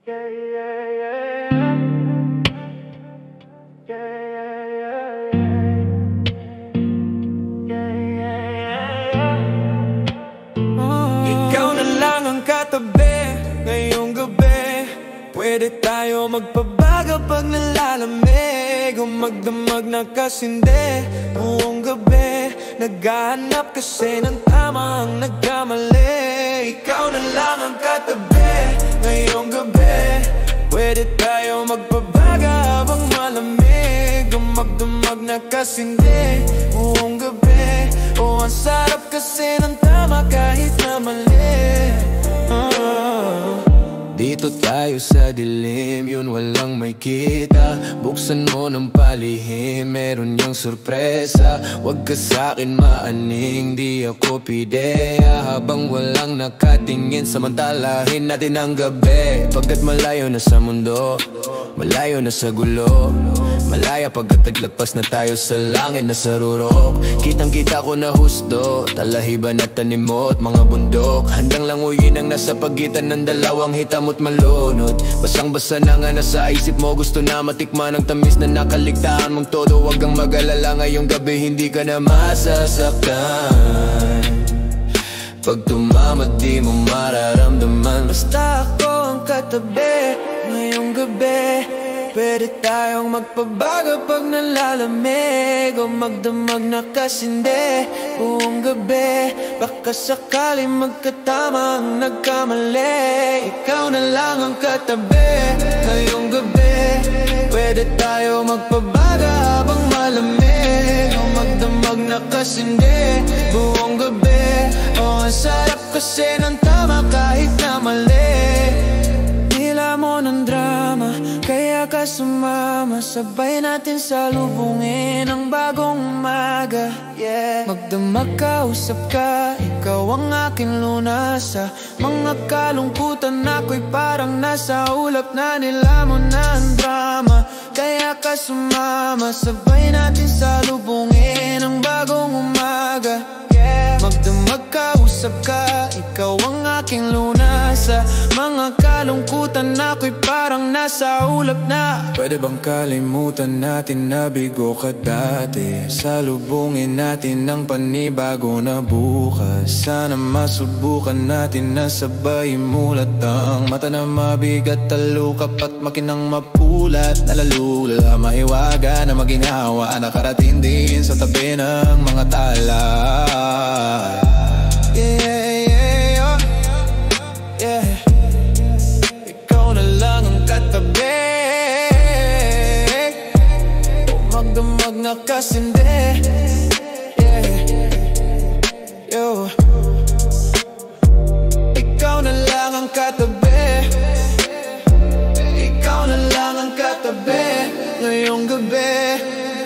Ikaw na lang ang katabi ngayong gabi. Pwede tayo magpabaga pag nalalamig, o magdamag na kasindi buong gabi. Naghahanap kasi ng tamang nagkamali. Ikaw na lang ang katabi ngayong gabi. Pwede tayo magpabaga habang malamig, o magdamag na kasindi buong gabi. O ang sarap kasi ng tama kahit na mali. Dito tayo sa dilim, yun walang may kita. Buksan mo ng palihim, meron yung sorpresa. Huwag ka sa'kin maaning, di ako pideya. Habang walang nakatingin, samantalahin natin ang gabi. Pagkat malayo na sa mundo, malayo na sa gulo, malaya pagkat naglagpas na tayo sa langit na sarurok. Kitang kita ko na husto, talahiban at tanim at mga bundok. Handang languyin ang nasa pagitan ng dalawang hitam at malunod. Basang basa na nga nasa isip mo, gusto na matikman ang tamis na nakaligtaan mong todo. Huwag kang mag-alala, ngayong gabi hindi ka na masasaktan. Pag tumamad di mo mararamdaman, basta ako ang katabi ngayong gabi. Pwede tayong magpabaga pag nalalamig, o magdamag na kasindi buong gabi. Baka sakali magkatamang nagkamali. Ikaw na lang ang katabi ngayong gabi. Pwede tayo magpabaga habang malamig, o magdamag na kasindi buong gabi. O ang sarap kasi ng tama kahit na mali. Dila mo ng drama, kaya ka sumama. Sabay natin salubungin ang bagong umaga, yeah. Magdamag ka, usap ka, ikaw ang aking lunas. Sa mga kalungkutan ako'y parang nasa ulap na. Nilamon na ang drama, kaya ka sumama. Sabay natin salubungin ang bagong umaga, yeah. Magdamag ka, usap ka, ikaw ang aking lunas. Sa mga kalungkutan ako'y parang nasa ulap na. Pwede bang kalimutan natin na bigo ka dati? Salubungin natin ang panibago na bukas. Sana masubukan natin na sabay mulat ang mata na mabigat, talukap at makinang mapulat. Nalalula, maiwaga na maginawa, nakarating din sa tabi ng mga tala. Ikaw na lang ang katabi, o magdamag na kasindi, yeah. Yo. Ikaw na lang ang katabi, ikaw na lang ang katabi ngayong gabi.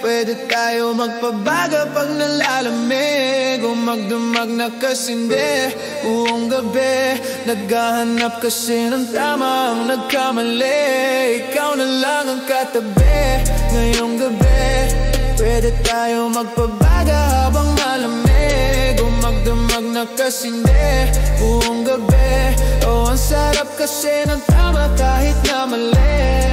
Pwede tayo magpabaga pag nalalamig, o magdamag na kasindi buong gabi. Naghahanap kasi ng tamang nagkamali. Ikaw na lang ang katabi ngayong gabi. Pwede tayo magpabaga habang malamig, o magdamag na kasindi buong gabi. O ang sarap kasi ng tama kahit na mali.